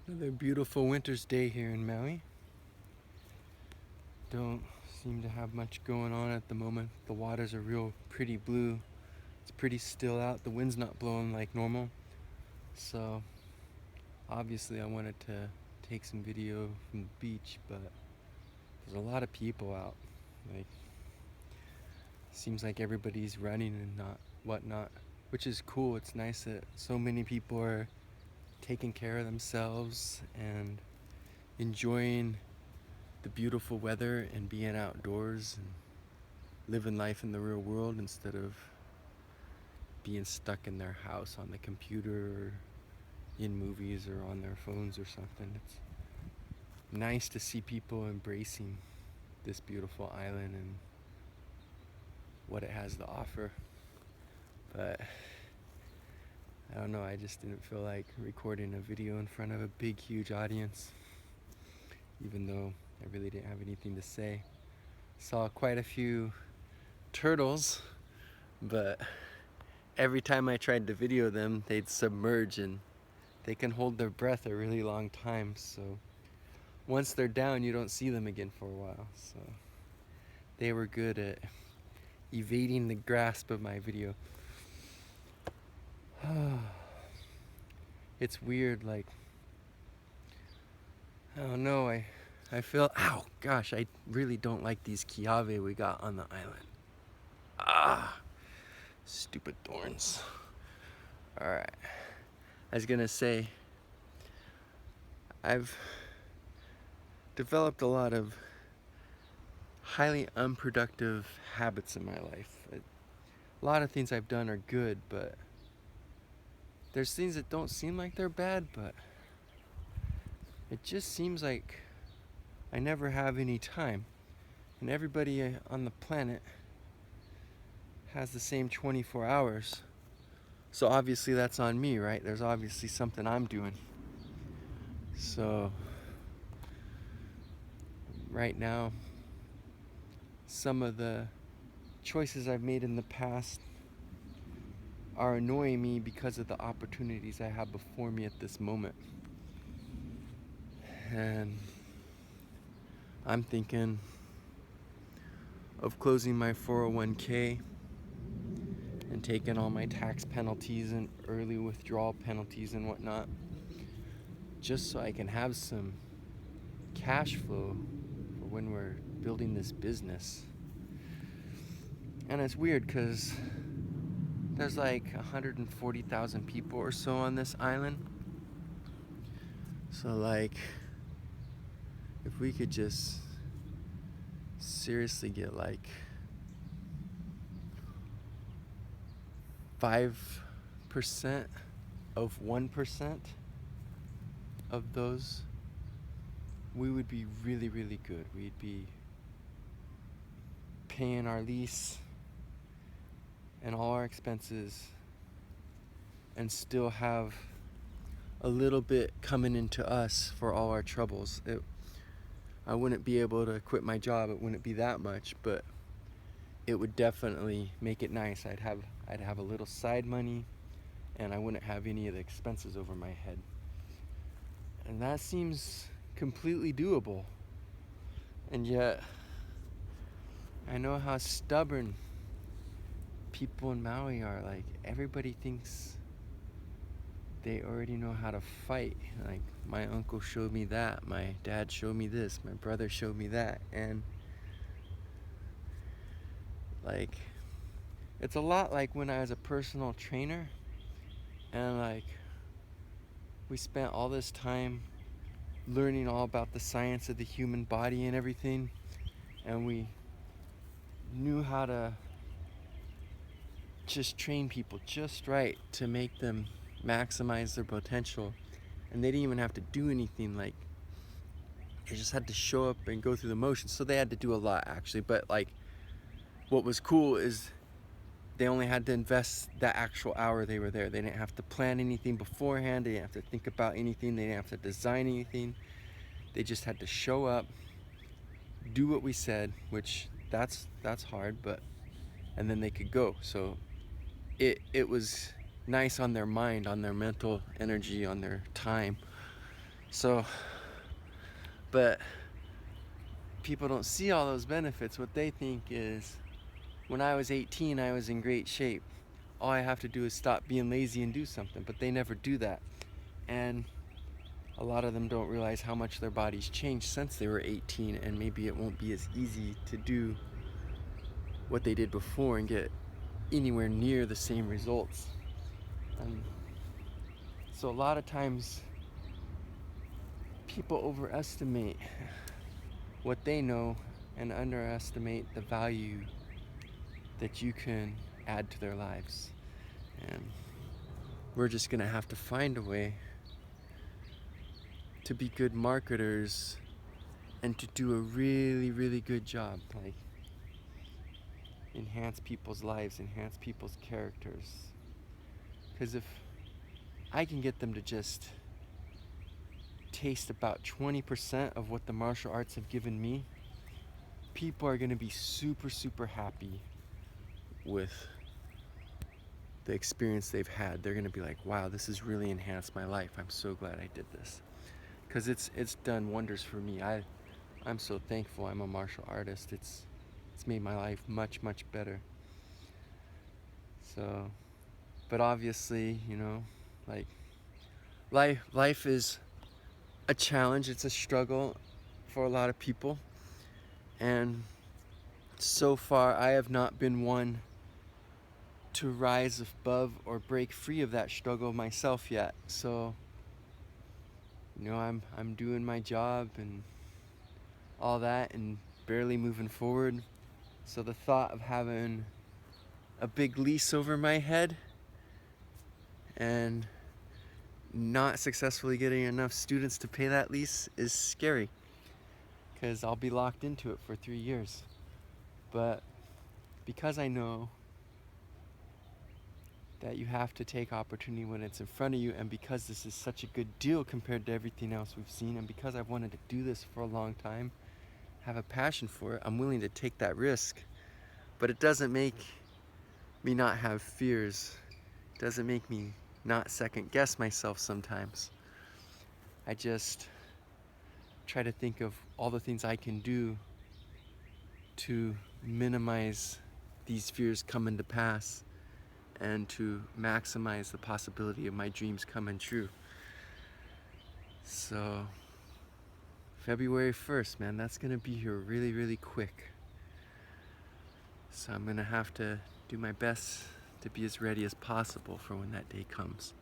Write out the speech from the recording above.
Another beautiful winter's day here in Maui. Don't seem to have much going on at the moment. The waters are real pretty blue. It's pretty still out. The wind's not blowing like normal. So obviously I wanted to take some video from the beach, but there's a lot of people out. Like, seems like everybody's running and not whatnot, which is cool. It's nice that so many people are taking care of themselves and enjoying the beautiful weather and being outdoors and living life in the real world instead of being stuck in their house on the computer or in movies or on their phones or something. It's nice to see people embracing this beautiful island and what it has to offer. But I don't know, I just didn't feel like recording a video in front of a big, huge audience, even though I really didn't have anything to say. Saw quite a few turtles, but every time I tried to video them, they'd submerge and they can hold their breath a really long time. So once they're down, you don't see them again for a while. So they were good at evading the grasp of my video. It's weird, like, I don't know, I feel, ow, gosh, I really don't like these kiawe we got on the island. Ah, stupid thorns. Alright, I was gonna say, I've developed a lot of highly unproductive habits in my life. A lot of things I've done are good, but there's things that don't seem like they're bad, but it just seems like I never have any time. And everybody on the planet has the same 24 hours. So obviously that's on me, right? There's obviously something I'm doing. So right now, some of the choices I've made in the past are annoying me because of the opportunities I have before me at this moment. And I'm thinking of closing my 401k and taking all my tax penalties and early withdrawal penalties and whatnot, just so I can have some cash flow for when we're building this business. And it's weird because there's like 140,000 people or so on this island. So like, if we could just seriously get like 5% of 1% of those, we would be really, really good. We'd be paying our lease and all our expenses and still have a little bit coming into us for all our troubles. I wouldn't be able to quit my job, it wouldn't be that much, but it would definitely make it nice. I'd have a little side money and I wouldn't have any of the expenses over my head. And that seems completely doable. And yet, I know how stubborn people in Maui are. Like, everybody thinks they already know how to fight. Like, my uncle showed me that, my dad showed me this, my brother showed me that, and like, it's a lot like when I was a personal trainer and like we spent all this time learning all about the science of the human body and everything, and we knew how to just train people just right to make them maximize their potential, and they didn't even have to do anything. Like, they just had to show up and go through the motions. So they had to do a lot actually, but like, what was cool is they only had to invest that actual hour they were there. They didn't have to plan anything beforehand. They didn't have to think about anything. They didn't have to design anything. They just had to show up, do what we said, which that's hard, but and then they could go. So it was nice on their mind, on their mental energy, on their time. So, but people don't see all those benefits. What they think is, when I was 18, I was in great shape. All I have to do is stop being lazy and do something, but they never do that. And a lot of them don't realize how much their bodies changed since they were 18, and maybe it won't be as easy to do what they did before and get anywhere near the same results. And so a lot of times people overestimate what they know and underestimate the value that you can add to their lives. And we're just gonna have to find a way to be good marketers and to do a really, really good job. Like, enhance people's lives, enhance people's characters. Because if I can get them to just taste about 20% of what the martial arts have given me, people are going to be super, super happy with the experience they've had. They're going to be like, wow, this has really enhanced my life. I'm so glad I did this. Because it's done wonders for me. I'm so thankful I'm a martial artist. It's made my life much, much better. So, but obviously, you know, like, life is a challenge. It's a struggle for a lot of people. And so far, I have not been one to rise above or break free of that struggle myself yet. So, you know, I'm doing my job and all that and barely moving forward. So the thought of having a big lease over my head and not successfully getting enough students to pay that lease is scary, because I'll be locked into it for 3 years. But because I know that you have to take opportunity when it's in front of you, and because this is such a good deal compared to everything else we've seen, and because I've wanted to do this for a long time, have a passion for it, I'm willing to take that risk. But it doesn't make me not have fears. It doesn't make me not second guess myself sometimes. I just try to think of all the things I can do to minimize these fears coming to pass and to maximize the possibility of my dreams coming true. So, February 1st, man, that's gonna be here really, really quick. So I'm gonna have to do my best to be as ready as possible for when that day comes.